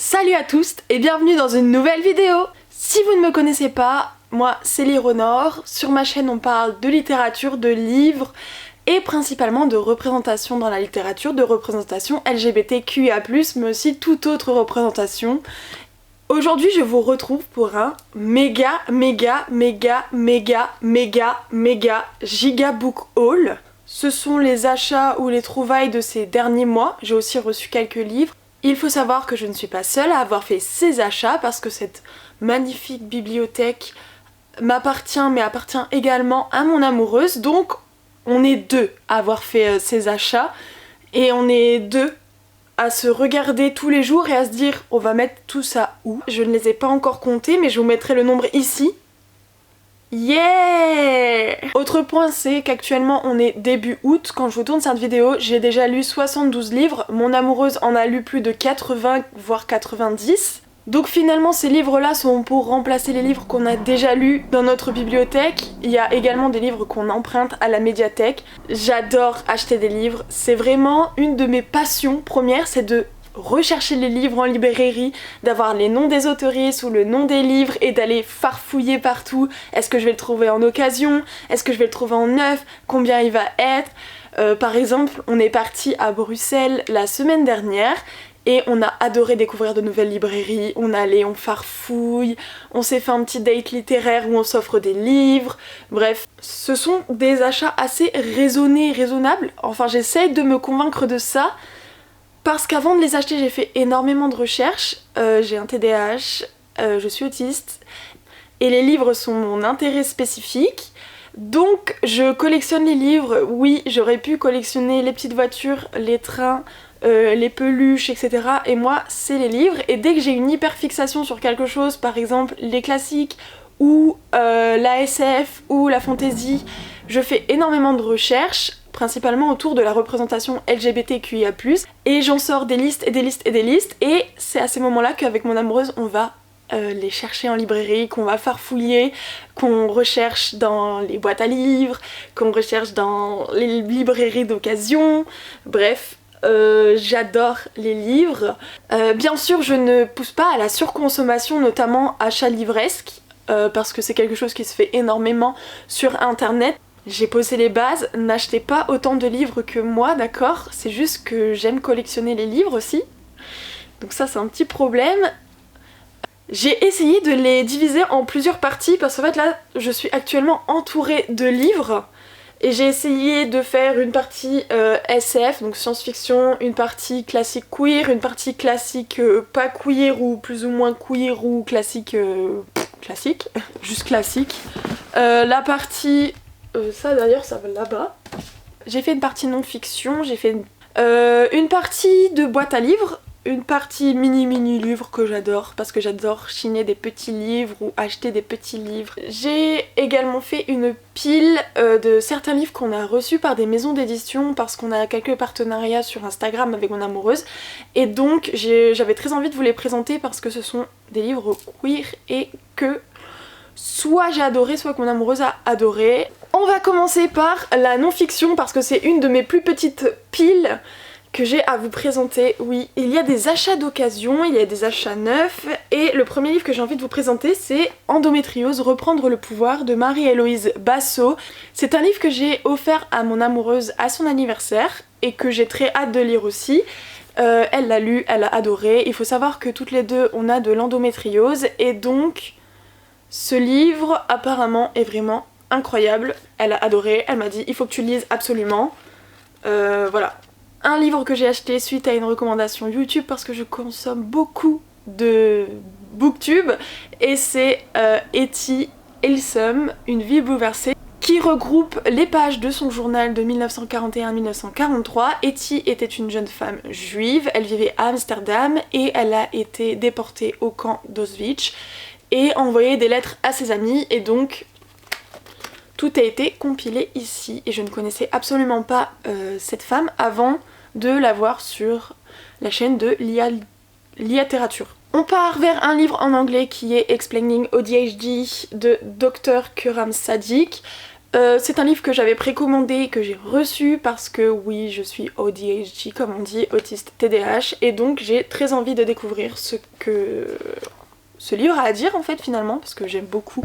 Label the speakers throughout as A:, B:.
A: Salut à tous et bienvenue dans une nouvelle vidéo. Si vous ne me connaissez pas, moi c'est Lironor. Sur ma chaîne on parle de littérature, de livres et principalement de représentation dans la littérature, de représentation LGBTQIA+, mais aussi toute autre représentation. Aujourd'hui je vous retrouve pour un méga giga book haul. Ce sont les achats ou les trouvailles de ces derniers mois. J'ai aussi reçu quelques livres. Il faut savoir que je ne suis pas seule à avoir fait ces achats parce que cette magnifique bibliothèque m'appartient mais appartient également à mon amoureuse. Donc on est deux à avoir fait ces achats et on est deux à se regarder tous les jours et à se dire on va mettre tout ça où. Je ne les ai pas encore comptés mais je vous mettrai le nombre ici. Yeah! Autre point, c'est qu'actuellement on est début août. Quand je vous tourne cette vidéo, j'ai déjà lu 72 livres. Mon amoureuse en a lu plus de 80 voire 90. Donc finalement ces livres-là sont pour remplacer les livres qu'on a déjà lus dans notre bibliothèque. Il y a également des livres qu'on emprunte à la médiathèque. J'adore acheter des livres. C'est vraiment une de mes passions premières, c'est de rechercher les livres en librairie, d'avoir les noms des autoristes ou le nom des livres et d'aller farfouiller partout. Est-ce que je vais le trouver en occasion? Est-ce que je vais le trouver en neuf? Combien il va être? Par exemple, on est parti à Bruxelles la semaine dernière et on a adoré découvrir de nouvelles librairies. On allait, on farfouille, on s'est fait un petit date littéraire où on s'offre des livres. Bref, ce sont des achats assez raisonnés et raisonnables. Enfin, j'essaye de me convaincre de ça. Parce qu'avant de les acheter, j'ai fait énormément de recherches, j'ai un TDAH, je suis autiste, et les livres sont mon intérêt spécifique. Donc je collectionne les livres, oui, j'aurais pu collectionner les petites voitures, les trains, les peluches, etc. Et moi, c'est les livres, et dès que j'ai une hyperfixation sur quelque chose, par exemple les classiques, ou la SF, ou la fantasy, je fais énormément de recherches, principalement autour de la représentation LGBTQIA+, et j'en sors des listes et des listes et des listes, et c'est à ces moments-là qu'avec mon amoureuse on va les chercher en librairie, qu'on va farfouiller, qu'on recherche dans les boîtes à livres, qu'on recherche dans les librairies d'occasion, bref. J'adore les livres. Bien sûr je ne pousse pas à la surconsommation, notamment achat livresque, parce que c'est quelque chose qui se fait énormément sur internet. J'ai posé les bases, n'achetez pas autant de livres que moi, d'accord? C'est juste que j'aime collectionner les livres aussi. Donc ça c'est un petit problème. J'ai essayé de les diviser en plusieurs parties parce qu'en fait là je suis actuellement entourée de livres. Et j'ai essayé de faire une partie SF, donc science-fiction, une partie classique queer, une partie classique pas queer ou plus ou moins queer ou classique... classique, juste classique. La partie... ça d'ailleurs ça va là-bas. J'ai fait une partie non-fiction, j'ai fait une partie de boîte à livres, une partie mini livres que j'adore parce que j'adore chiner des petits livres ou acheter des petits livres. J'ai également fait une pile de certains livres qu'on a reçus par des maisons d'édition parce qu'on a quelques partenariats sur Instagram avec mon amoureuse et donc j'avais très envie de vous les présenter parce que ce sont des livres queer et que soit j'ai adoré, soit que mon amoureuse a adoré. On va commencer par la non-fiction parce que c'est une de mes plus petites piles que j'ai à vous présenter. Oui, il y a des achats d'occasion, il y a des achats neufs et le premier livre que j'ai envie de vous présenter c'est Endométriose, reprendre le pouvoir de Marie-Héloïse Basso. C'est un livre que j'ai offert à mon amoureuse à son anniversaire et que j'ai très hâte de lire aussi. Elle l'a lu, elle a adoré. Il faut savoir que toutes les deux on a de l'endométriose et donc ce livre apparemment est vraiment incroyable. Elle a adoré, elle m'a dit il faut que tu le lises absolument. Voilà. Un livre que j'ai acheté suite à une recommandation YouTube parce que je consomme beaucoup de booktube et c'est Etty Hillesum, Une vie bouleversée, qui regroupe les pages de son journal de 1941-1943. Etty était une jeune femme juive, elle vivait à Amsterdam et elle a été déportée au camp d'Auschwitz et envoyé des lettres à ses amis et donc tout a été compilé ici et je ne connaissais absolument pas cette femme avant de la voir sur la chaîne de Littérature. On part vers un livre en anglais qui est Explaining ADHD de Dr. Khurram Sadiq. C'est un livre que j'avais précommandé, que j'ai reçu parce que oui, je suis ADHD comme on dit, autiste TDAH, et donc j'ai très envie de découvrir ce que ce livre a à dire en fait finalement, parce que j'aime beaucoup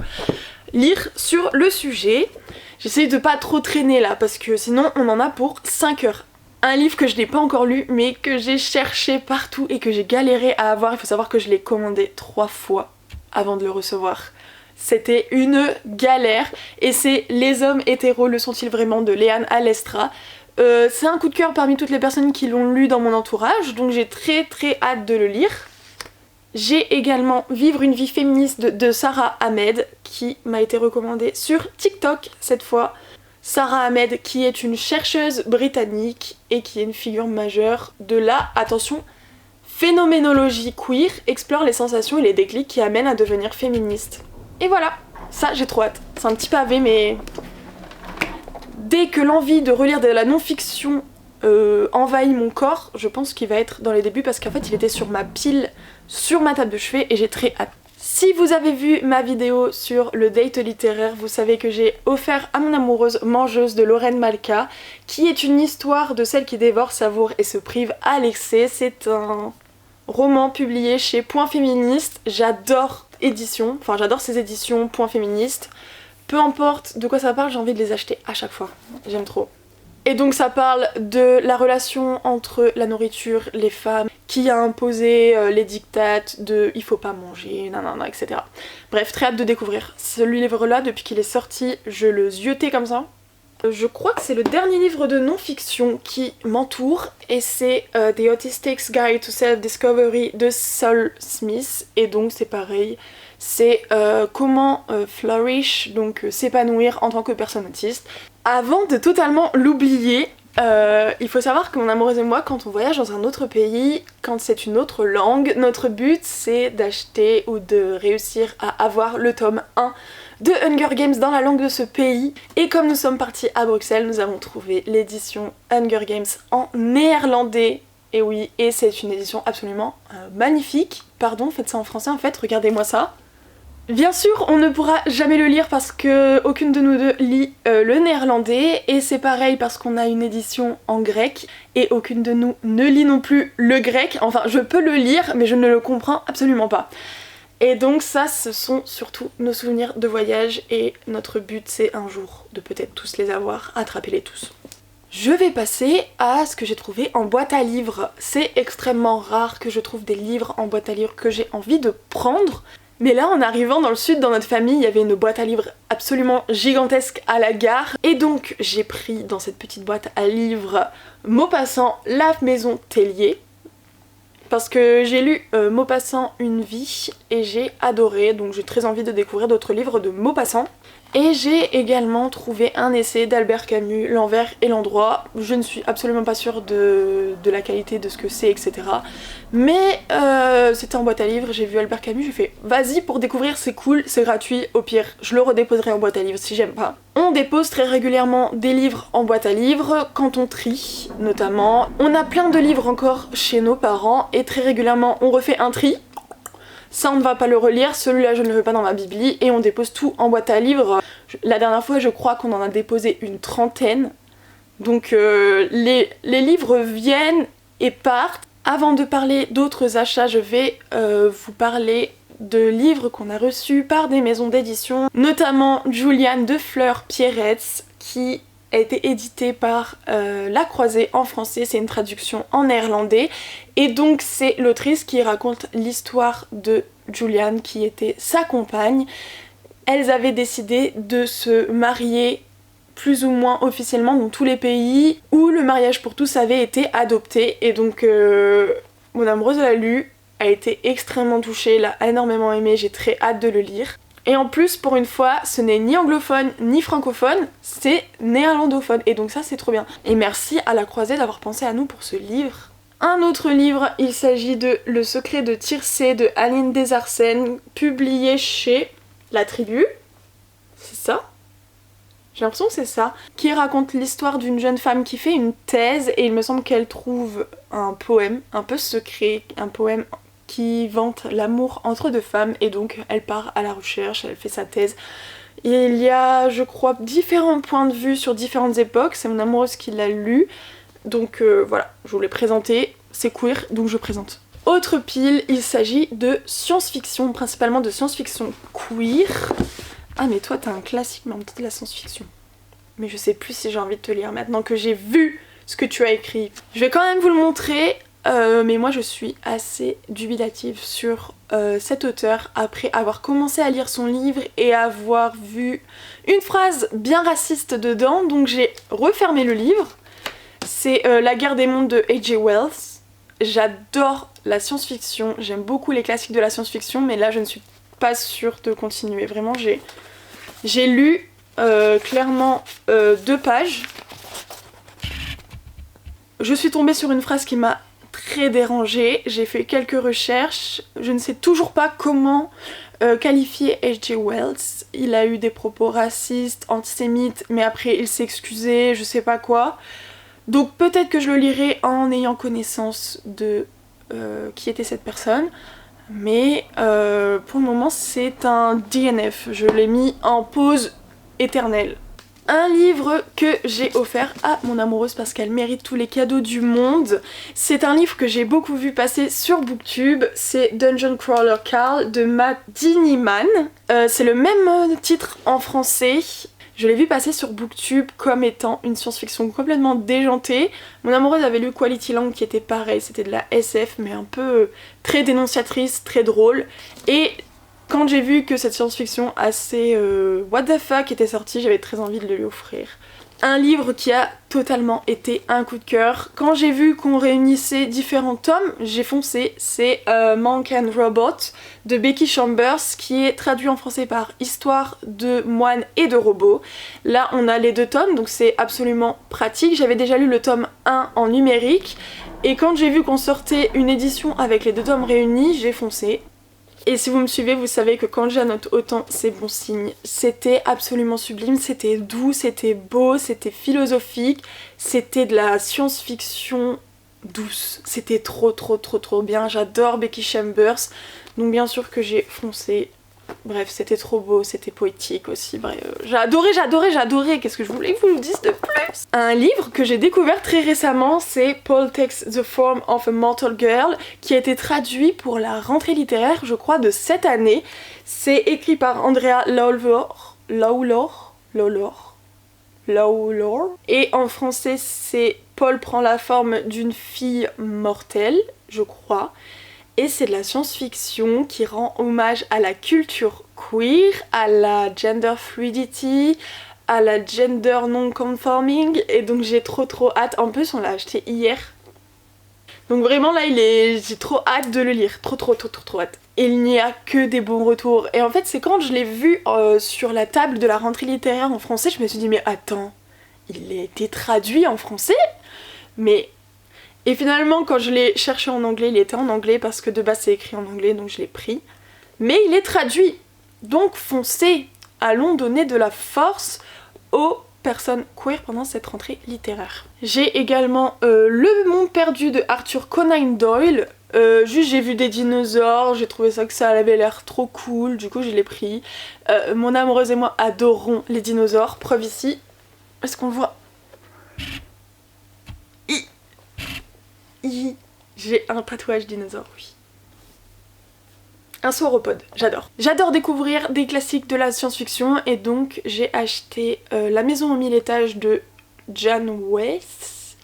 A: lire sur le sujet. J'essaye de pas trop traîner là, parce que sinon on en a pour 5 heures. Un livre que je n'ai pas encore lu, mais que j'ai cherché partout et que j'ai galéré à avoir. Il faut savoir que je l'ai commandé 3 fois avant de le recevoir. C'était une galère, et c'est Les hommes hétéros le sont-ils vraiment de Léane Alestra. C'est un coup de cœur parmi toutes les personnes qui l'ont lu dans mon entourage, donc j'ai très très hâte de le lire. J'ai également Vivre une vie féministe de Sarah Ahmed, qui m'a été recommandée sur TikTok cette fois. Sarah Ahmed, qui est une chercheuse britannique et qui est une figure majeure de la, attention, phénoménologie queer, explore les sensations et les déclics qui amènent à devenir féministe. Et voilà, ça j'ai trop hâte. C'est un petit pavé, mais dès que l'envie de relire de la non-fiction envahit mon corps, je pense qu'il va être dans les débuts, parce qu'en fait il était sur ma pile, sur ma table de chevet, et j'ai très hâte. Si vous avez vu ma vidéo sur le date littéraire, vous savez que j'ai offert à mon amoureuse Mangeuse de Lorraine Malka, qui est une histoire de celle qui dévore, savoure et se prive à l'excès. C'est un roman publié chez Point Féministe. J'adore j'adore ces éditions Point Féministe. Peu importe de quoi ça parle, j'ai envie de les acheter à chaque fois. J'aime trop. Et donc ça parle de la relation entre la nourriture, les femmes, qui a imposé les dictates de il faut pas manger, nanana, etc. Bref, très hâte de découvrir. Ce livre-là, depuis qu'il est sorti, je le ziotais comme ça. Je crois que c'est le dernier livre de non-fiction qui m'entoure, et c'est The Autistic's Guide to Self-Discovery de Sol Smith, et donc c'est pareil. C'est comment flourish, donc s'épanouir en tant que personne autiste. Avant de totalement l'oublier, il faut savoir que mon amoureuse et moi, quand on voyage dans un autre pays, quand c'est une autre langue, notre but c'est d'acheter ou de réussir à avoir le tome 1 de Hunger Games dans la langue de ce pays. Et comme nous sommes partis à Bruxelles, nous avons trouvé l'édition Hunger Games en néerlandais. Et oui, et c'est une édition absolument magnifique. Pardon, faites ça en français en fait, regardez-moi ça. Bien sûr, on ne pourra jamais le lire parce que aucune de nous deux lit le néerlandais, et c'est pareil parce qu'on a une édition en grec et aucune de nous ne lit non plus le grec. Enfin, je peux le lire, mais je ne le comprends absolument pas. Et donc ça, ce sont surtout nos souvenirs de voyage, et notre but c'est un jour de peut-être tous les avoir, attrapez-les tous. Je vais passer à ce que j'ai trouvé en boîte à livres. C'est extrêmement rare que je trouve des livres en boîte à livres que j'ai envie de prendre. Mais là, en arrivant dans le sud, dans notre famille, il y avait une boîte à livres absolument gigantesque à la gare. Et donc, j'ai pris dans cette petite boîte à livres Maupassant, La Maison Tellier. Parce que j'ai lu Maupassant, Une vie, et j'ai adoré. Donc j'ai très envie de découvrir d'autres livres de Maupassant. Et j'ai également trouvé un essai d'Albert Camus, L'envers et l'endroit. Je ne suis absolument pas sûre de la qualité de ce que c'est, etc. Mais c'était en boîte à livres, j'ai vu Albert Camus, j'ai fait vas-y pour découvrir, c'est cool, c'est gratuit, au pire je le redéposerai en boîte à livres si j'aime pas. On dépose très régulièrement des livres en boîte à livres quand on trie notamment. On a plein de livres encore chez nos parents et très régulièrement on refait un tri. Ça on ne va pas le relire, celui-là je ne le veux pas dans ma bibli, et on dépose tout en boîte à livres. La dernière fois je crois qu'on en a déposé une 30aine. Donc les livres viennent et partent. Avant de parler d'autres achats, je vais vous parler de livres qu'on a reçus par des maisons d'édition, notamment Juliane de Fleur-Pierretz, qui a été édité par La Croisée en français, c'est une traduction en néerlandais, et donc c'est l'autrice qui raconte l'histoire de Juliane qui était sa compagne. Elles avaient décidé de se marier plus ou moins officiellement dans tous les pays où le mariage pour tous avait été adopté, et donc mon amoureuse l'a lu, a été extrêmement touchée, l'a énormément aimé, j'ai très hâte de le lire. Et en plus, pour une fois, ce n'est ni anglophone ni francophone, c'est néerlandophone, et donc ça c'est trop bien. Et merci à La Croisée d'avoir pensé à nous pour ce livre. Un autre livre, il s'agit de Le secret de Tircé de Aline Desarcènes, publié chez La Tribu. C'est ça ? J'ai l'impression que c'est ça. Qui raconte l'histoire d'une jeune femme qui fait une thèse, et il me semble qu'elle trouve un poème un peu secret, un poème qui vante l'amour entre deux femmes, et donc elle part à la recherche, elle fait sa thèse. Il y a, je crois, différents points de vue sur différentes époques, c'est mon amoureuse qui l'a lu, donc voilà, je vous l'ai présenté, c'est queer, donc je présente. Autre pile, il s'agit de science-fiction, principalement de science-fiction queer. Ah mais toi t'as un classique, mais en même temps de la science-fiction. Mais je sais plus si j'ai envie de te lire maintenant que j'ai vu ce que tu as écrit. Je vais quand même vous le montrer. Mais moi je suis assez dubitative sur cet auteur après avoir commencé à lire son livre et avoir vu une phrase bien raciste dedans, donc j'ai refermé le livre. C'est La guerre des mondes de H.G. Wells. J'adore la science-fiction, j'aime beaucoup les classiques de la science-fiction, mais là je ne suis pas sûre de continuer. Vraiment j'ai lu clairement 2 pages. Je suis tombée sur une phrase qui m'a très dérangée, j'ai fait quelques recherches, je ne sais toujours pas comment qualifier H.G. Wells. Il a eu des propos racistes, antisémites, mais après il s'est excusé, je sais pas quoi. Donc peut-être que je le lirai en ayant connaissance de qui était cette personne, mais pour le moment c'est un DNF, je l'ai mis en pause éternelle. Un livre que j'ai offert à mon amoureuse parce qu'elle mérite tous les cadeaux du monde. C'est un livre que j'ai beaucoup vu passer sur Booktube, c'est Dungeon Crawler Carl de Matt Diniman. C'est le même titre en français. Je l'ai vu passer sur Booktube comme étant une science-fiction complètement déjantée. Mon amoureuse avait lu Quality Land qui était pareil, c'était de la SF mais un peu très dénonciatrice, très drôle. Et quand j'ai vu que cette science-fiction assez what the fuck était sortie, j'avais très envie de le lui offrir. Un livre qui a totalement été un coup de cœur. Quand j'ai vu qu'on réunissait différents tomes, j'ai foncé. C'est Monk and Robot de Becky Chambers qui est traduit en français par Histoire de moines et de robots. Là on a les 2 tomes donc c'est absolument pratique. J'avais déjà lu le tome 1 en numérique et quand j'ai vu qu'on sortait une édition avec les 2 tomes réunis, j'ai foncé. Et si vous me suivez, vous savez que quand j'annote autant, c'est bon signe. C'était absolument sublime, c'était doux, c'était beau, c'était philosophique, c'était de la science-fiction douce. C'était trop bien, j'adore Becky Chambers, donc bien sûr que j'ai foncé. Bref, c'était trop beau, c'était poétique aussi, bref. J'ai adoré, qu'est-ce que je voulais que vous me dise de plus? Un livre que j'ai découvert très récemment, c'est Paul Takes the Form of a Mortal Girl, qui a été traduit pour la rentrée littéraire, je crois, de cette année. C'est écrit par Andrea Lawlor. Et en français, c'est Paul prend la forme d'une fille mortelle, je crois. Et c'est de la science-fiction qui rend hommage à la culture queer, à la gender fluidity, à la gender non-conforming, et donc j'ai trop hâte. En plus on l'a acheté hier. Donc vraiment là j'ai trop hâte de le lire, trop hâte. Et il n'y a que des bons retours. Et en fait c'est quand je l'ai vu sur la table de la rentrée littéraire en français, je me suis dit mais attends, il a été traduit en français? Mais... Et finalement quand je l'ai cherché en anglais, il était en anglais parce que de base c'est écrit en anglais donc je l'ai pris. Mais il est traduit, donc foncez, allons donner de la force aux personnes queer pendant cette rentrée littéraire. J'ai également Le Monde Perdu de Arthur Conan Doyle. Juste j'ai vu des dinosaures, j'ai trouvé ça que ça avait l'air trop cool, du coup je l'ai pris. Mon amoureuse et moi adorons les dinosaures, preuve ici, est-ce qu'on le voit? J'ai un tatouage dinosaure, oui. Un sauropode, j'adore. J'adore découvrir des classiques de la science-fiction et donc j'ai acheté La Maison aux 1000 étages de Jan Weiss,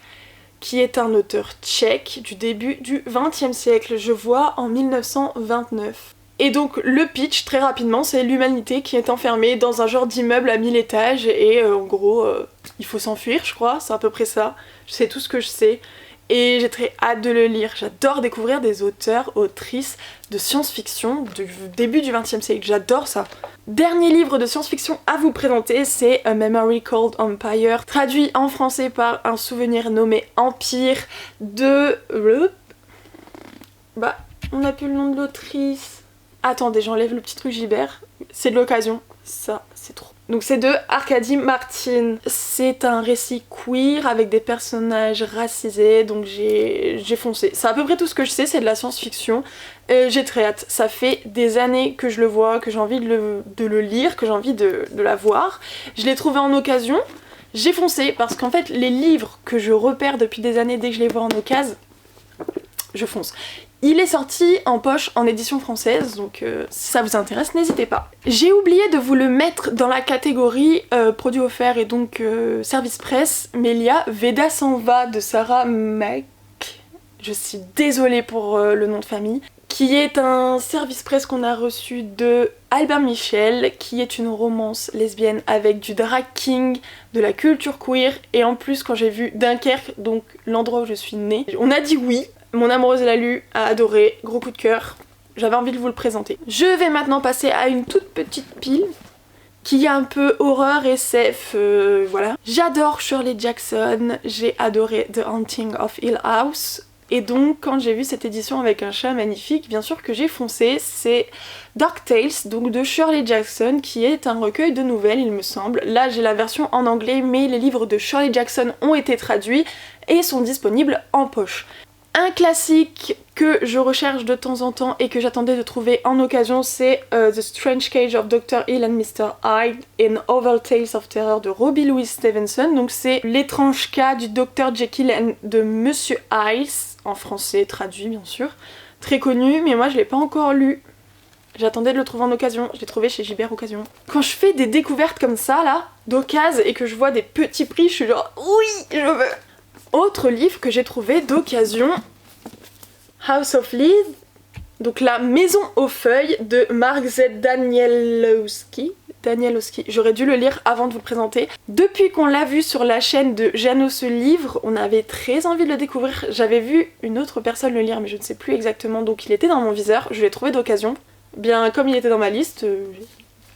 A: qui est un auteur tchèque du début du XXe siècle, je vois en 1929. Et donc le pitch, très rapidement, c'est l'humanité qui est enfermée dans un genre d'immeuble à 1000 étages et en gros, il faut s'enfuir, je crois, c'est à peu près ça. C'est tout ce que je sais. Et j'ai très hâte de le lire. J'adore découvrir des auteurs, autrices de science-fiction du début du XXe siècle. J'adore ça. Dernier livre de science-fiction à vous présenter, c'est A Memory Called Empire, traduit en français par Un souvenir nommé Empire de... Bah, on n'a plus le nom de l'autrice. Attendez, j'enlève le petit truc Gibert. c'est de l'occasion, ça c'est trop. Donc c'est de Arkady Martin. C'est un récit queer avec des personnages racisés, donc j'ai foncé. C'est à peu près tout ce que je sais, c'est de la science-fiction. J'ai très hâte, ça fait des années que je le vois, que j'ai envie de le lire, que j'ai envie de la voir. Je l'ai trouvé en occasion, j'ai foncé parce qu'en fait les livres que je repère depuis des années dès que je les vois en occasion, je fonce. Il est sorti en poche en édition française, donc si ça vous intéresse, n'hésitez pas. J'ai oublié de vous le mettre dans la catégorie produit offert et donc service presse, mais il y a Veda s'en va de Sarah Mek, je suis désolée pour le nom de famille, qui est un service presse qu'on a reçu de Albert Michel, qui est une romance lesbienne avec du drag king, de la culture queer, et en plus quand j'ai vu Dunkerque, donc l'endroit où je suis née, on a dit oui. Mon amoureuse l'a lu, a adoré, gros coup de cœur, j'avais envie de vous le présenter. Je vais maintenant passer à une toute petite pile qui est un peu horreur et SF, voilà. J'adore Shirley Jackson, j'ai adoré The Haunting of Hill House, et donc quand j'ai vu cette édition avec un chat magnifique, bien sûr que j'ai foncé, c'est Dark Tales, donc de Shirley Jackson, qui est un recueil de nouvelles il me semble. Là j'ai la version en anglais, mais les livres de Shirley Jackson ont été traduits et sont disponibles en poche. Un classique que je recherche de temps en temps et que j'attendais de trouver en occasion, c'est The Strange Cage of Dr. Hill and Mr. Hyde in Other Tales of Terror de Robbie Louise Stevenson. Donc c'est l'étrange cas du Dr. Jekyll et de Monsieur Hyde, en français traduit bien sûr. Très connu, mais moi je l'ai pas encore lu. J'attendais de le trouver en occasion, je l'ai trouvé chez Gibert Occasion. Quand je fais des découvertes comme ça là, d'occasion, et que je vois des petits prix, je suis genre oui, je veux. Autre livre que j'ai trouvé d'occasion, House of Leaves, donc La Maison aux Feuilles de Mark Z. Danielowski. J'aurais dû le lire avant de vous le présenter. Depuis qu'on l'a vu sur la chaîne de Jeannot ce livre, on avait très envie de le découvrir. J'avais vu une autre personne le lire mais je ne sais plus exactement, donc il était dans mon viseur, je l'ai trouvé d'occasion. Bien comme il était dans ma liste,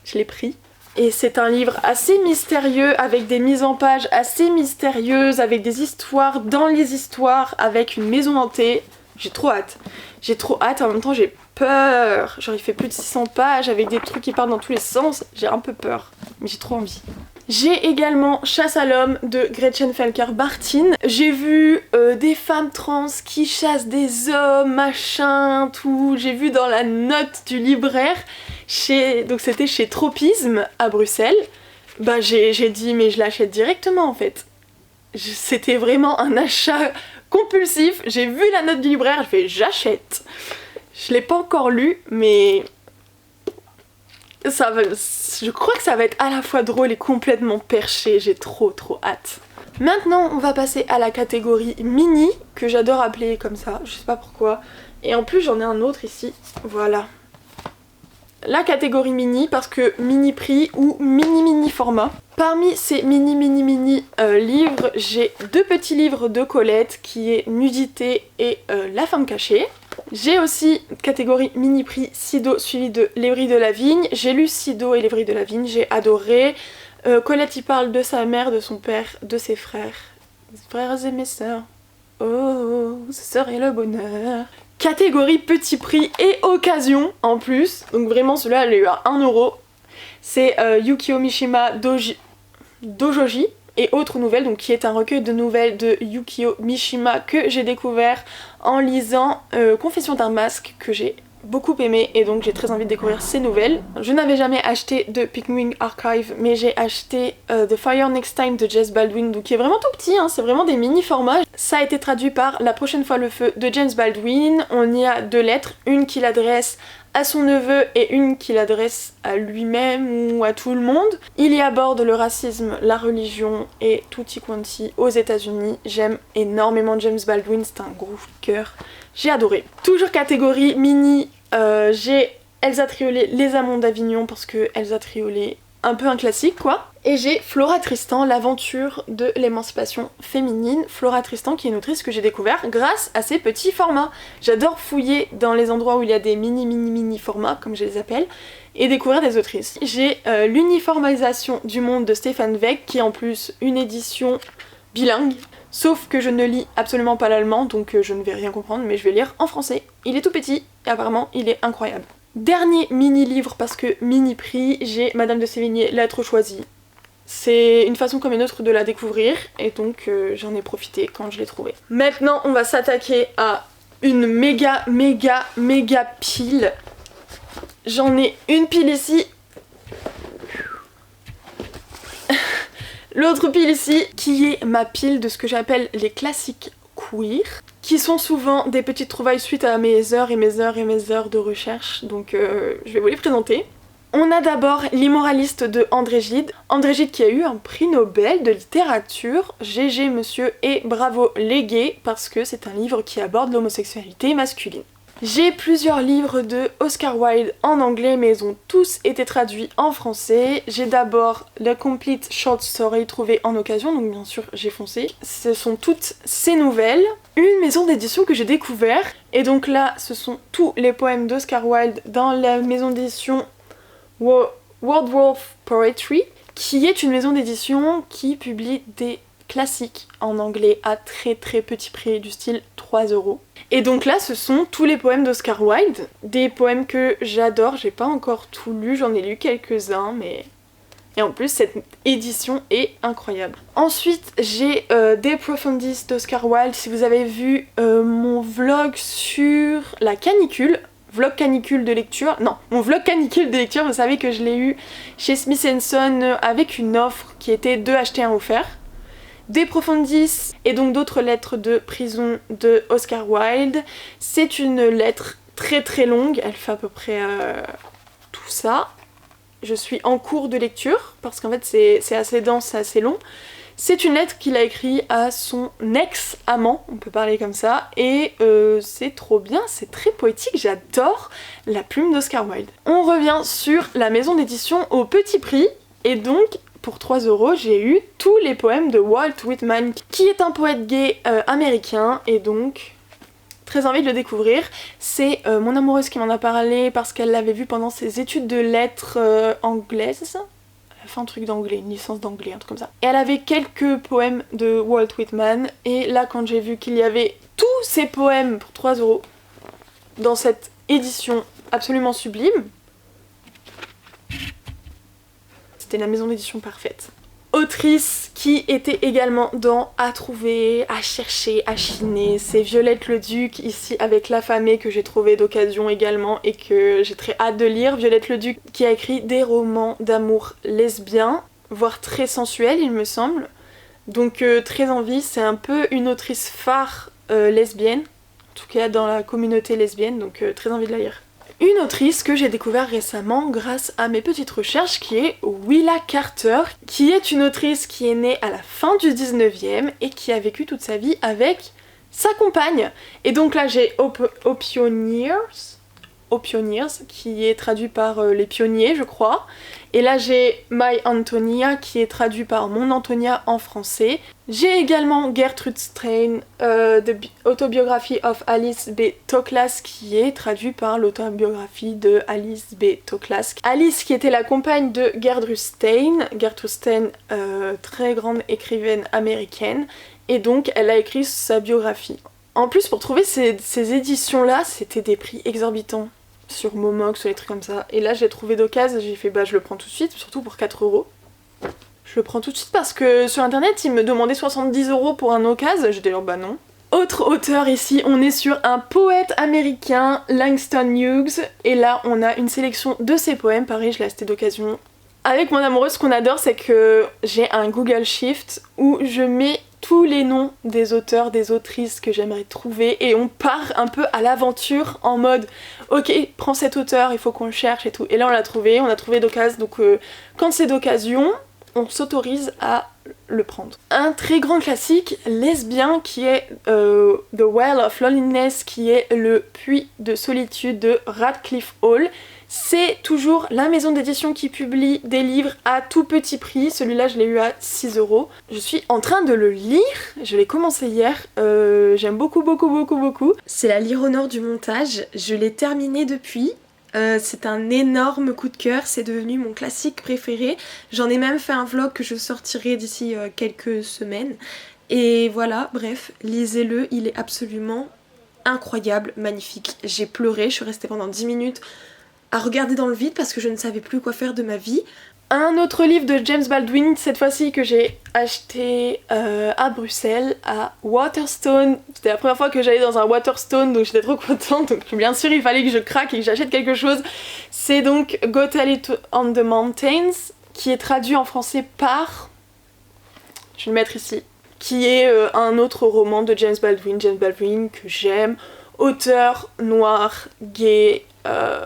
A: je l'ai pris. Et c'est un livre assez mystérieux, avec des mises en page assez mystérieuses, avec des histoires dans les histoires, avec une maison hantée. J'ai trop hâte. J'ai trop hâte, en même temps j'ai peur. Genre il fait plus de 600 pages avec des trucs qui partent dans tous les sens. J'ai un peu peur, mais j'ai trop envie. J'ai également Chasse à l'homme de Gretchen Felker-Martin. J'ai vu des femmes trans qui chassent des hommes, machin, tout. J'ai vu dans la note du libraire, donc c'était chez Tropisme à Bruxelles. Bah j'ai dit mais je l'achète directement en fait. C'était vraiment un achat compulsif. J'ai vu la note du libraire, je fais j'achète. Je l'ai pas encore lu mais je crois que ça va être à la fois drôle et complètement perché, j'ai trop hâte. Maintenant on va passer à la catégorie mini, que j'adore appeler comme ça, je sais pas pourquoi. Et en plus j'en ai un autre ici, voilà. La catégorie mini, parce que mini prix ou mini format. Parmi ces mini livres, j'ai deux petits livres de Colette qui est Nudité et La femme cachée. J'ai aussi catégorie mini prix Sido suivi de Lévry de la Vigne. J'ai lu Sido et Lévry de la Vigne, j'ai adoré. Colette y parle de sa mère, de son père, de ses frères et mes sœurs. Oh, ce serait le bonheur. Catégorie petit prix et occasion en plus. Donc vraiment celui-là elle est eu à 1€. C'est Yukio Mishima Dojoji et autres nouvelles, donc qui est un recueil de nouvelles de Yukio Mishima que j'ai découvert en lisant Confession d'un masque, que j'ai beaucoup aimé et donc j'ai très envie de découvrir ces nouvelles. Je n'avais jamais acheté de Pinkwing Archive mais j'ai acheté The Fire Next Time de Jess Baldwin, donc qui est vraiment tout petit, hein, c'est vraiment des mini formats. Ça a été traduit par La prochaine fois le feu de James Baldwin. On y a deux lettres, une qu'il adresse à son neveu et une qu'il adresse à lui-même ou à tout le monde. Il y aborde le racisme, la religion et tutti quanti aux États-Unis. J'aime énormément James Baldwin, c'est un gros coup de cœur. J'ai adoré. Toujours catégorie mini, j'ai Elsa Triolet, Les Amants d'Avignon, parce que Elsa Triolet, un peu un classique quoi. Et j'ai Flora Tristan, l'aventure de l'émancipation féminine. Flora Tristan qui est une autrice que j'ai découvert grâce à ces petits formats. J'adore fouiller dans les endroits où il y a des mini formats, comme je les appelle, et découvrir des autrices. J'ai l'uniformisation du monde de Stéphane Weck, qui est en plus une édition bilingue. Sauf que je ne lis absolument pas l'allemand, donc je ne vais rien comprendre, mais je vais lire en français. Il est tout petit, et apparemment il est incroyable. Dernier mini-livre, parce que mini-prix, j'ai Madame de Sévigné, Lettres choisies. C'est une façon comme une autre de la découvrir, et donc j'en ai profité quand je l'ai trouvé. Maintenant, on va s'attaquer à une méga pile. J'en ai une pile ici. L'autre pile ici, qui est ma pile de ce que j'appelle les classiques queer, qui sont souvent des petites trouvailles suite à mes heures de recherche, donc je vais vous les présenter. On a d'abord L'Immoraliste de André Gide. André Gide qui a eu un prix Nobel de littérature, GG monsieur et bravo les gays, parce que c'est un livre qui aborde l'homosexualité masculine. J'ai plusieurs livres de Oscar Wilde en anglais, mais ils ont tous été traduits en français. J'ai d'abord The Complete Short Story trouvé en occasion, donc bien sûr j'ai foncé. Ce sont toutes ces nouvelles. Une maison d'édition que j'ai découvert, et donc là ce sont tous les poèmes d'Oscar Wilde dans la maison d'édition Wordsworth Poetry, qui est une maison d'édition qui publie des classiques en anglais à très petit prix, du style 3€. Et donc là ce sont tous les poèmes d'Oscar Wilde, des poèmes que j'adore, j'ai pas encore tout lu, j'en ai lu quelques-uns, mais... Et en plus cette édition est incroyable. Ensuite j'ai De Profundis d'Oscar Wilde. Si vous avez vu mon vlog sur la canicule, vlog canicule de lecture, non, mon vlog canicule de lecture, vous savez que je l'ai eu chez Smith & Son avec une offre qui était 2 achetés 1 offert. De Profundis et donc d'autres lettres de prison de Oscar Wilde. C'est une lettre très longue, elle fait à peu près tout ça. Je suis en cours de lecture parce qu'en fait c'est assez dense, c'est assez long. C'est une lettre qu'il a écrite à son ex-amant, on peut parler comme ça, et c'est trop bien, c'est très poétique, j'adore la plume d'Oscar Wilde. On revient sur la maison d'édition au petit prix, et donc pour 3€, j'ai eu tous les poèmes de Walt Whitman, qui est un poète gay américain, et donc très envie de le découvrir. C'est mon amoureuse qui m'en a parlé parce qu'elle l'avait vu pendant ses études de lettres anglaises. Elle a fait un truc d'anglais, une licence d'anglais, un truc comme ça. Et elle avait quelques poèmes de Walt Whitman, et là quand j'ai vu qu'il y avait tous ces poèmes pour 3€ dans cette édition absolument sublime, c'était la maison d'édition parfaite. Autrice qui était également dans à trouver, à chercher, à chiner, c'est Violette Leduc ici avec L'affamée que j'ai trouvé d'occasion également et que j'ai très hâte de lire. Violette Leduc qui a écrit des romans d'amour lesbien, voire très sensuels il me semble. Donc très envie, c'est un peu une autrice phare lesbienne, en tout cas dans la communauté lesbienne, donc très envie de la lire. Une autrice que j'ai découvert récemment grâce à mes petites recherches qui est Willa Carter, qui est une autrice qui est née à la fin du 19e et qui a vécu toute sa vie avec sa compagne. Et donc là j'ai Pioneers, qui est traduit par Les Pionniers je crois. Et là j'ai My Antonia qui est traduit par Mon Antonia en français. J'ai également Gertrude Stein, The Autobiography of Alice B. Toklas qui est traduit par l'autobiographie de Alice B. Toklas. Alice qui était la compagne de Gertrude Stein, très grande écrivaine américaine, et donc elle a écrit sa biographie. En plus pour trouver ces éditions là c'était des prix exorbitants. Sur Momox ou les trucs comme ça. Et là j'ai trouvé d'occasion, j'ai fait bah je le prends tout de suite, surtout pour 4€. Je le prends tout de suite parce que sur internet ils me demandaient 70€ pour un occasion, j'étais là bah non. Autre auteur ici, on est sur un poète américain, Langston Hughes, et là on a une sélection de ses poèmes, pareil je l'ai acheté d'occasion. Avec mon amoureuse, ce qu'on adore c'est que j'ai un Google Shift où je mets tous les noms des auteurs, des autrices que j'aimerais trouver et on part un peu à l'aventure en mode ok, prends cet auteur, il faut qu'on le cherche et tout. Et là on a trouvé d'occasion, donc quand c'est d'occasion, on s'autorise à le prendre. Un très grand classique lesbien qui est The Well of Loneliness, qui est le puits de solitude de Radcliffe Hall. C'est toujours la maison d'édition qui publie des livres à tout petit prix. Celui-là, je l'ai eu à 6€. Je suis en train de le lire. Je l'ai commencé hier. J'aime beaucoup. C'est La Lyre au nord du montage. Je l'ai terminé depuis. C'est un énorme coup de cœur. C'est devenu mon classique préféré. J'en ai même fait un vlog que je sortirai d'ici quelques semaines. Et voilà, bref, lisez-le. Il est absolument incroyable, magnifique. J'ai pleuré. Je suis restée pendant 10 minutes à regarder dans le vide parce que je ne savais plus quoi faire de ma vie. Un autre livre de James Baldwin, cette fois-ci que j'ai acheté à Bruxelles, à Waterstone. C'était la première fois que j'allais dans un Waterstone, donc j'étais trop contente. Donc bien sûr, il fallait que je craque et que j'achète quelque chose. C'est donc Go Tell It on the Mountains, qui est traduit en français par... Je vais le mettre ici. Qui est un autre roman de James Baldwin que j'aime. Auteur noir, gay...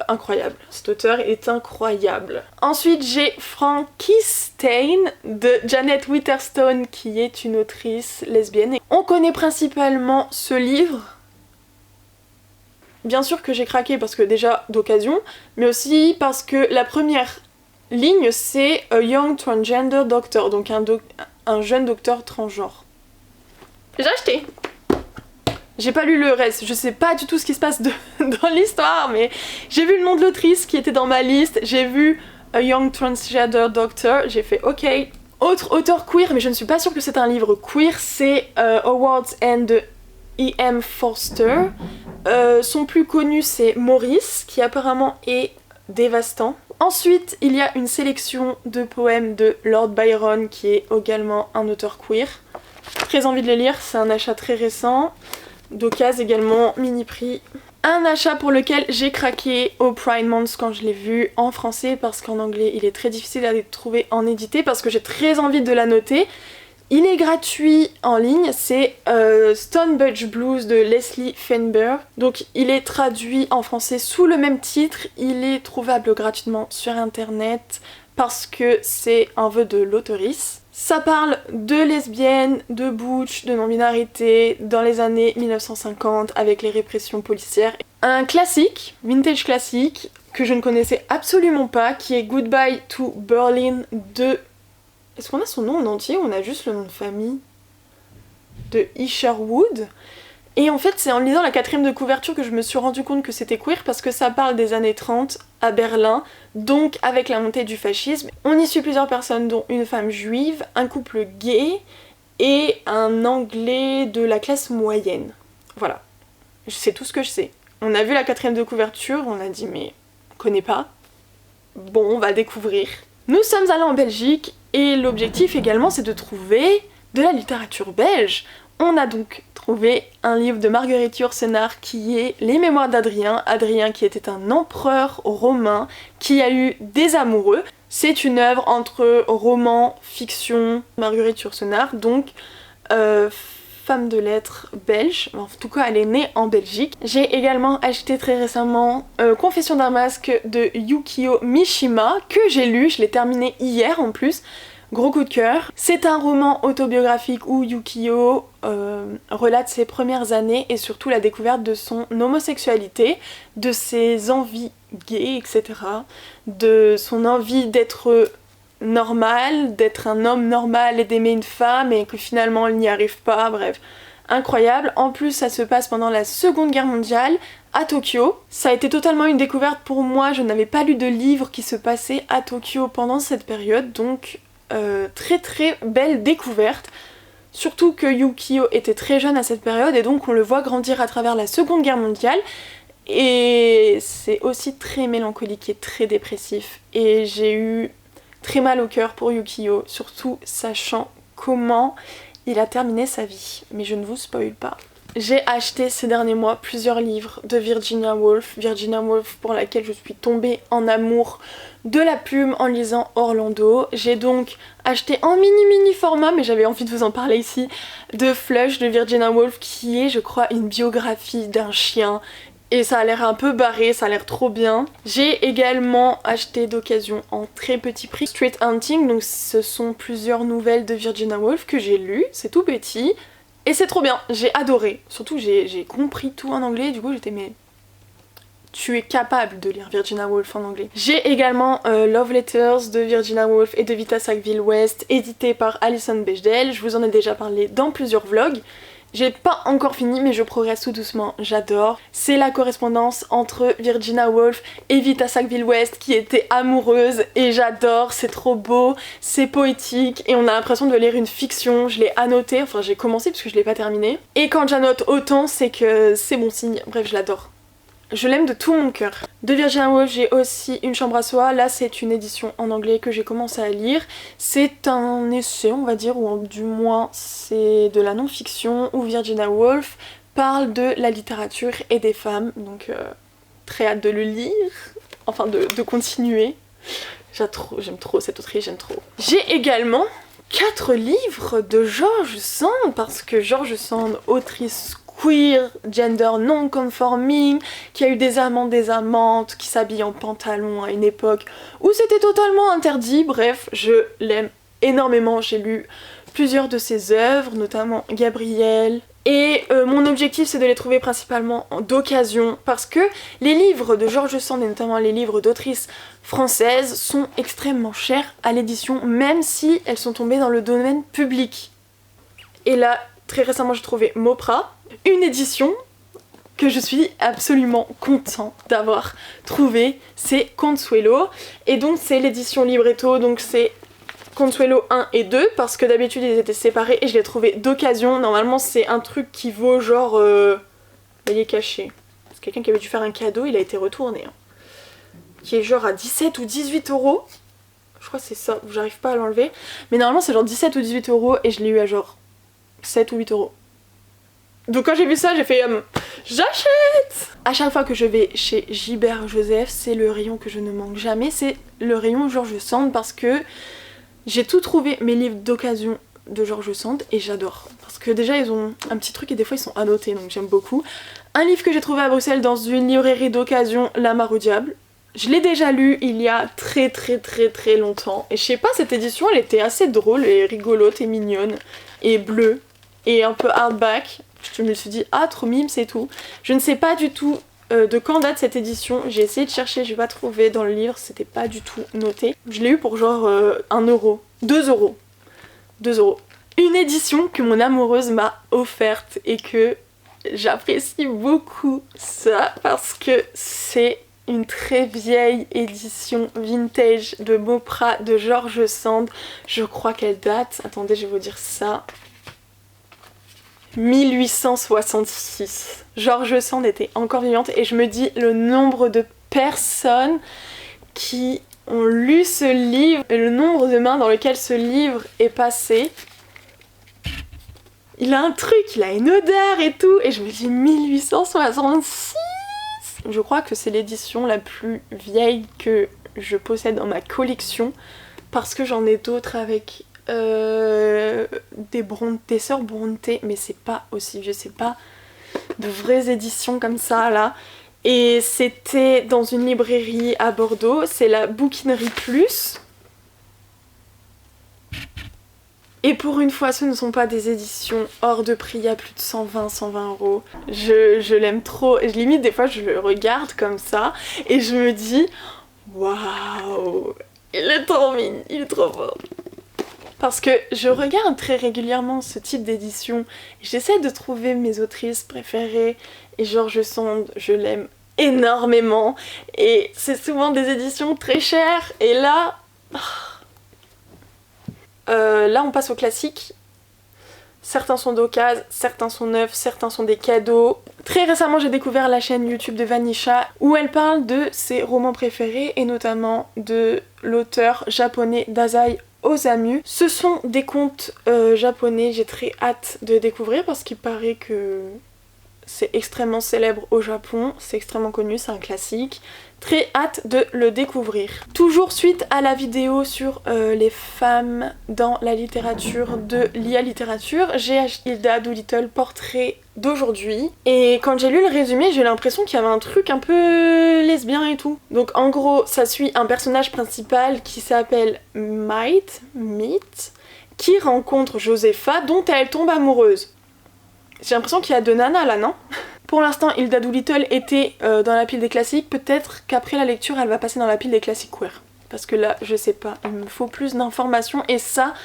A: incroyable. Cet auteur est incroyable. Ensuite j'ai Frankenstein de Janet Witherspoon qui est une autrice lesbienne. Et on connaît principalement ce livre. Bien sûr que j'ai craqué parce que déjà d'occasion, mais aussi parce que la première ligne c'est A Young Transgender Doctor, donc un jeune docteur transgenre. J'ai acheté. J'ai pas lu le reste, je sais pas du tout ce qui se passe dans l'histoire, mais j'ai vu le nom de l'autrice qui était dans ma liste, j'ai vu A Young Transgender Doctor, j'ai fait ok. Autre auteur queer, mais je ne suis pas sûre que c'est un livre queer, c'est Howard's End de E.M. Forster. Son plus connu c'est Maurice, qui apparemment est dévastant. Ensuite, il y a une sélection de poèmes de Lord Byron, qui est également un auteur queer. Très envie de les lire, c'est un achat très récent. D'occasion également, mini prix. Un achat pour lequel j'ai craqué au Pride Month quand je l'ai vu en français parce qu'en anglais il est très difficile à les trouver en édité parce que j'ai très envie de la noter. Il est gratuit en ligne, c'est Stone Budge Blues de Leslie Feinberg. Donc il est traduit en français sous le même titre, il est trouvable gratuitement sur internet parce que c'est un vœu de l'auteurice. Ça parle de lesbiennes, de butch, de non-binarité dans les années 1950 avec les répressions policières. Un classique, vintage classique, que je ne connaissais absolument pas, qui est Goodbye to Berlin de... Est-ce qu'on a son nom en entier ou on a juste le nom de famille? De Isherwood. Et en fait c'est en lisant la 4e de couverture que je me suis rendu compte que c'était queer parce que ça parle des années 30 à Berlin, donc avec la montée du fascisme. On y suit plusieurs personnes dont une femme juive, un couple gay et un anglais de la classe moyenne. Voilà, c'est tout ce que je sais. On a vu la 4e de couverture, on a dit mais on connaît pas. Bon, on va découvrir. Nous sommes allés en Belgique et l'objectif également c'est de trouver de la littérature belge. On a donc trouvé un livre de Marguerite Yourcenar qui est Les Mémoires d'Adrien. Adrien qui était un empereur romain qui a eu des amoureux. C'est une œuvre entre roman, fiction, Marguerite Yourcenar, donc femme de lettres belge. En tout cas elle est née en Belgique. J'ai également acheté très récemment Confession d'un masque de Yukio Mishima que j'ai lu, je l'ai terminé hier en plus. Gros coup de cœur. C'est un roman autobiographique où Yukio relate ses premières années et surtout la découverte de son homosexualité, de ses envies gays, etc. De son envie d'être normal, d'être un homme normal et d'aimer une femme et que finalement il n'y arrive pas, bref. Incroyable. En plus ça se passe pendant la Seconde Guerre mondiale à Tokyo. Ça a été totalement une découverte pour moi, je n'avais pas lu de livre qui se passait à Tokyo pendant cette période, donc très très belle découverte. Surtout que Yukio était très jeune à cette période et donc on le voit grandir à travers la Seconde Guerre mondiale. Et c'est aussi très mélancolique et très dépressif. Et j'ai eu très mal au cœur pour Yukio, surtout sachant comment il a terminé sa vie. Mais je ne vous spoil pas. J'ai acheté ces derniers mois plusieurs livres de Virginia Woolf. Virginia Woolf pour laquelle je suis tombée en amour de la plume en lisant Orlando. J'ai donc acheté en mini format, mais j'avais envie de vous en parler ici, de Flush de Virginia Woolf qui est je crois une biographie d'un chien. Et ça a l'air un peu barré, ça a l'air trop bien. J'ai également acheté d'occasion en très petit prix Street Hunting, donc ce sont plusieurs nouvelles de Virginia Woolf que j'ai lues, c'est tout petit. Et c'est trop bien, j'ai adoré. Surtout j'ai compris tout en anglais, du coup j'étais mais... Tu es capable de lire Virginia Woolf en anglais. J'ai également Love Letters de Virginia Woolf et de Vita Sackville-West, édité par Alison Bechdel. Je vous en ai déjà parlé dans plusieurs vlogs. J'ai pas encore fini mais je progresse tout doucement, j'adore. C'est la correspondance entre Virginia Woolf et Vita Sackville-West qui étaient amoureuses et j'adore, c'est trop beau, c'est poétique et on a l'impression de lire une fiction. Je l'ai annoté, enfin j'ai commencé parce que je l'ai pas terminé. Et quand j'annote autant c'est que c'est bon signe, bref je l'adore. Je l'aime de tout mon cœur. De Virginia Woolf, j'ai aussi Une chambre à soi. Là, c'est une édition en anglais que j'ai commencé à lire. C'est un essai, on va dire, ou du moins c'est de la non-fiction, où Virginia Woolf parle de la littérature et des femmes. Donc très hâte de le lire, enfin de continuer. J'aime trop cette autrice, j'aime trop. J'ai également 4 livres de George Sand, parce que George Sand, autrice queer, gender non-conforming, qui a eu des amants, des amantes, qui s'habille en pantalon à une époque où c'était totalement interdit. Bref, je l'aime énormément, j'ai lu plusieurs de ses œuvres, notamment Gabrielle. Et mon objectif, c'est de les trouver principalement d'occasion, parce que les livres de George Sand, et notamment les livres d'autrices françaises, sont extrêmement chers à l'édition, même si elles sont tombées dans le domaine public. Et là, très récemment, j'ai trouvé Mopra, une édition que je suis absolument contente d'avoir trouvée, c'est Consuelo, et donc c'est l'édition libretto, donc c'est Consuelo 1 et 2, parce que d'habitude ils étaient séparés et je l'ai trouvé d'occasion. Normalement c'est un truc qui vaut genre... il est caché. C'est quelqu'un qui avait dû faire un cadeau, il a été retourné. Hein. Qui est genre à 17 ou 18 euros. Je crois que c'est ça, j'arrive pas à l'enlever. Mais normalement c'est genre 17 ou 18 euros et je l'ai eu à genre 7 ou 8 euros. Donc quand j'ai vu ça, j'ai fait j'achète. À chaque fois que je vais chez Gilbert Joseph, c'est le rayon que je ne manque jamais, c'est le rayon George Sand, parce que j'ai tout trouvé mes livres d'occasion de George Sand et j'adore. Parce que déjà ils ont un petit truc et des fois ils sont annotés, donc j'aime beaucoup. Un livre que j'ai trouvé à Bruxelles dans une librairie d'occasion, La Mare au Diable. Je l'ai déjà lu il y a très longtemps. Et je sais pas, cette édition elle était assez drôle et rigolote et mignonne et bleue et un peu hardback. Je me suis dit ah trop mime, c'est tout. Je ne sais pas du tout de quand date cette édition. J'ai essayé de chercher, j'ai pas trouvé dans le livre, c'était pas du tout noté. Je l'ai eu pour genre 1 euro, 2 euros. 2 euros. Une édition que mon amoureuse m'a offerte et que j'apprécie beaucoup ça parce que c'est une très vieille édition vintage de Mopra de George Sand. Je crois qu'elle date, attendez je vais vous dire ça, 1866. George Sand était encore vivante et je me dis le nombre de personnes qui ont lu ce livre et le nombre de mains dans lequel ce livre est passé. Il a un truc, il a une odeur et tout, et je me dis 1866. Je crois que c'est l'édition la plus vieille que je possède dans ma collection, parce que j'en ai d'autres avec des sœurs Brontë, mais c'est pas aussi vieux, c'est pas de vraies éditions comme ça là. Et c'était dans une librairie à Bordeaux, c'est la Bouquinerie Plus. Et pour une fois, ce ne sont pas des éditions hors de prix à plus de 120 euros. Je l'aime trop. Et limite, des fois, je le regarde comme ça et je me dis waouh, il est trop mignon, il est trop fort. Parce que je regarde très régulièrement ce type d'édition. J'essaie de trouver mes autrices préférées. Et George Sand, je l'aime énormément. Et c'est souvent des éditions très chères. Et là... là on passe au classique. Certains sont d'occasion, certains sont neufs, certains sont des cadeaux. Très récemment j'ai découvert la chaîne YouTube de Vanisha où elle parle de ses romans préférés et notamment de l'auteur japonais Dazai Osamu. Ce sont des contes japonais, j'ai très hâte de découvrir parce qu'il paraît que c'est extrêmement célèbre au Japon, c'est extrêmement connu, c'est un classique. Très hâte de le découvrir. Toujours suite à la vidéo sur les femmes dans la littérature de l'IA Littérature, j'ai acheté Hilda Doolittle Portrait d'aujourd'hui. Et quand j'ai lu le résumé, j'ai eu l'impression qu'il y avait un truc un peu lesbien et tout. Donc en gros, ça suit un personnage principal qui s'appelle Meet, qui rencontre Josepha dont elle tombe amoureuse. J'ai l'impression qu'il y a 2 nanas là, non? Pour l'instant, Hilda Doolittle était dans la pile des classiques. Peut-être qu'après la lecture, elle va passer dans la pile des classiques queer. Parce que là, je sais pas, il me faut plus d'informations et ça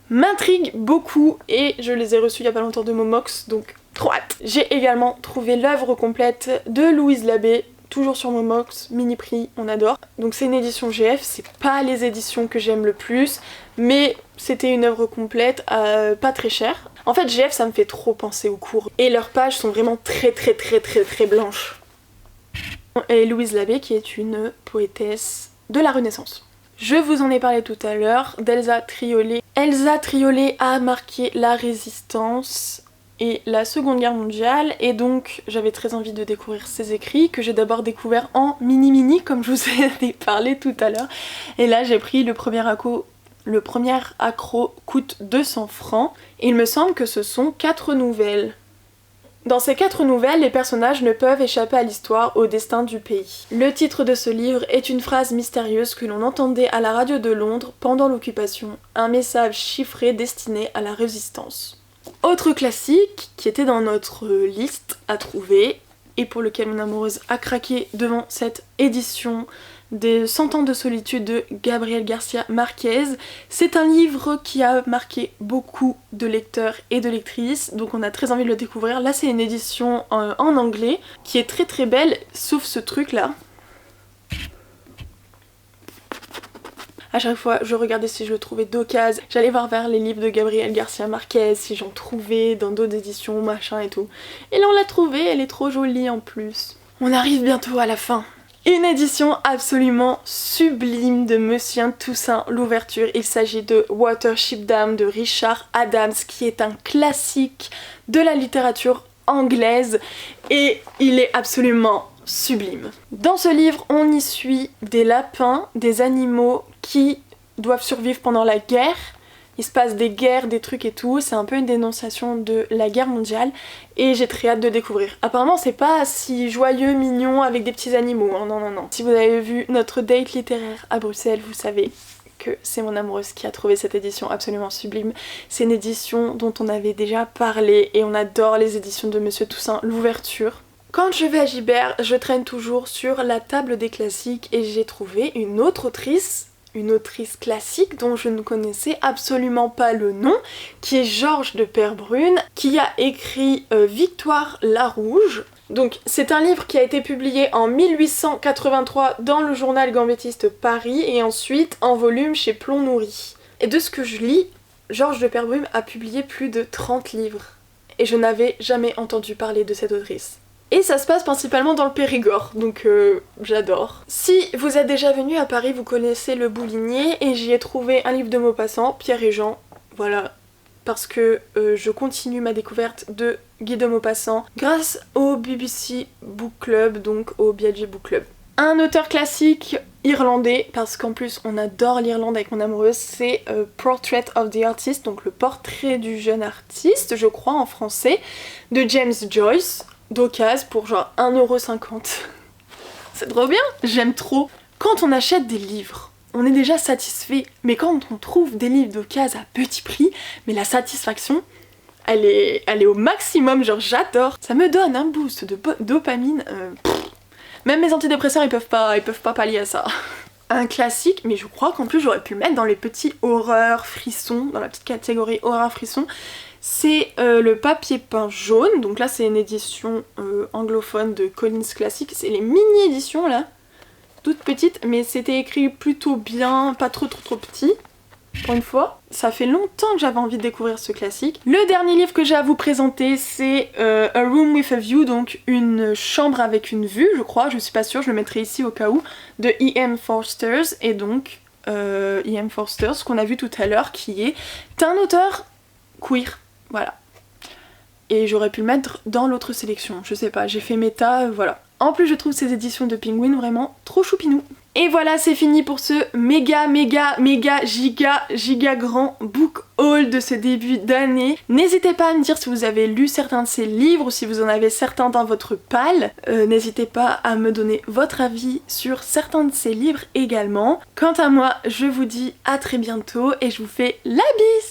A: m'intrigue beaucoup. Et je les ai reçues il y a pas longtemps de Momox, donc trop hâte. J'ai également trouvé l'œuvre complète de Louise Labbé, toujours sur Momox, mini prix, on adore. Donc c'est une édition GF, c'est pas les éditions que j'aime le plus, mais c'était une œuvre complète, pas très chère. En fait GF ça me fait trop penser aux cours et leurs pages sont vraiment très blanches. et Louise Labbé qui est une poétesse de la Renaissance. Je vous en ai parlé tout à l'heure d'Elsa Triolet. Elsa Triolet a marqué la Résistance et la Seconde Guerre mondiale, et donc j'avais très envie de découvrir ses écrits, que j'ai d'abord découvert en mini comme je vous ai parlé tout à l'heure. Et là j'ai pris le premier accro coûte 200 francs, et il me semble que ce sont 4 nouvelles. Dans ces 4 nouvelles, les personnages ne peuvent échapper à l'histoire, au destin du pays. Le titre de ce livre est une phrase mystérieuse que l'on entendait à la radio de Londres pendant l'occupation, un message chiffré destiné à la résistance. Autre classique qui était dans notre liste à trouver, et pour lequel mon amoureuse a craqué devant cette édition des 100 ans de solitude de Gabriel Garcia Marquez. C'est un livre qui a marqué beaucoup de lecteurs et de lectrices, donc on a très envie de le découvrir. Là c'est une édition en anglais qui est très très belle, sauf ce truc là. À chaque fois je regardais si je le trouvais d'occasion, j'allais voir vers les livres de Gabriel Garcia Marquez, si j'en trouvais dans d'autres éditions, machin et tout. Et là on l'a trouvée, elle est trop jolie en plus. On arrive bientôt à la fin. Une édition absolument sublime de Monsieur Toussaint Louverture. Il s'agit de Watership Down de Richard Adams, qui est un classique de la littérature anglaise, et il est absolument sublime. Dans ce livre, on y suit des lapins, des animaux qui doivent survivre pendant la guerre. Il se passe des guerres, des trucs et tout, c'est un peu une dénonciation de la guerre mondiale, et j'ai très hâte de découvrir. Apparemment c'est pas si joyeux, mignon avec des petits animaux, hein. Non. Si vous avez vu notre date littéraire à Bruxelles, vous savez que c'est mon amoureuse qui a trouvé cette édition absolument sublime. C'est une édition dont on avait déjà parlé, et on adore les éditions de Monsieur Toussaint Louverture. Quand je vais à Gibert, je traîne toujours sur la table des classiques, et j'ai trouvé une autrice classique dont je ne connaissais absolument pas le nom, qui est Georges de Perbrune, qui a écrit Victoire la Rouge. Donc c'est un livre qui a été publié en 1883 dans le journal Gambétiste Paris, et ensuite en volume chez Plomb Nourri. Et de ce que je lis, Georges de Perbrune a publié plus de 30 livres, et je n'avais jamais entendu parler de cette autrice. Et ça se passe principalement dans le Périgord, donc j'adore. Si vous êtes déjà venu à Paris, vous connaissez le Boulinier, et j'y ai trouvé un livre de Maupassant, Pierre et Jean, voilà, parce que je continue ma découverte de Guy de Maupassant grâce au BBC Book Club, donc au Biaggi Book Club. Un auteur classique irlandais, parce qu'en plus on adore l'Irlande avec mon amoureuse, c'est Portrait of the Artist, donc le portrait du jeune artiste, je crois en français, de James Joyce, d'occasion pour genre 1,50€. C'est trop bien, j'aime trop. Quand on achète des livres, on est déjà satisfait, mais quand on trouve des livres d'occasion à petit prix, mais la satisfaction, elle est au maximum, genre j'adore. Ça me donne un boost de dopamine. Même mes antidépresseurs ils peuvent pas pallier à ça. Un classique, mais je crois qu'en plus j'aurais pu le mettre dans les petits horreurs frissons, dans la petite catégorie horreur frisson. C'est le papier peint jaune, donc là c'est une édition anglophone de Collins Classics, c'est les mini-éditions là, toutes petites, mais c'était écrit plutôt bien, pas trop petit, pour une fois. Ça fait longtemps que j'avais envie de découvrir ce classique. Le dernier livre que j'ai à vous présenter, c'est A Room with a View, donc une chambre avec une vue, je crois, je suis pas sûre, je le mettrai ici au cas où, de E.M. Forsters, et donc E.M. Forsters, qu'on a vu tout à l'heure, qui est un auteur queer. Voilà. Et j'aurais pu le mettre dans l'autre sélection, je sais pas, j'ai fait méta, voilà. En plus je trouve ces éditions de Penguin vraiment trop choupinou. Et voilà, c'est fini pour ce méga giga grand book haul de ce début d'année. N'hésitez pas à me dire si vous avez lu certains de ces livres ou si vous en avez certains dans votre palle. N'hésitez pas à me donner votre avis sur certains de ces livres également. Quant à moi, je vous dis à très bientôt et je vous fais la bise!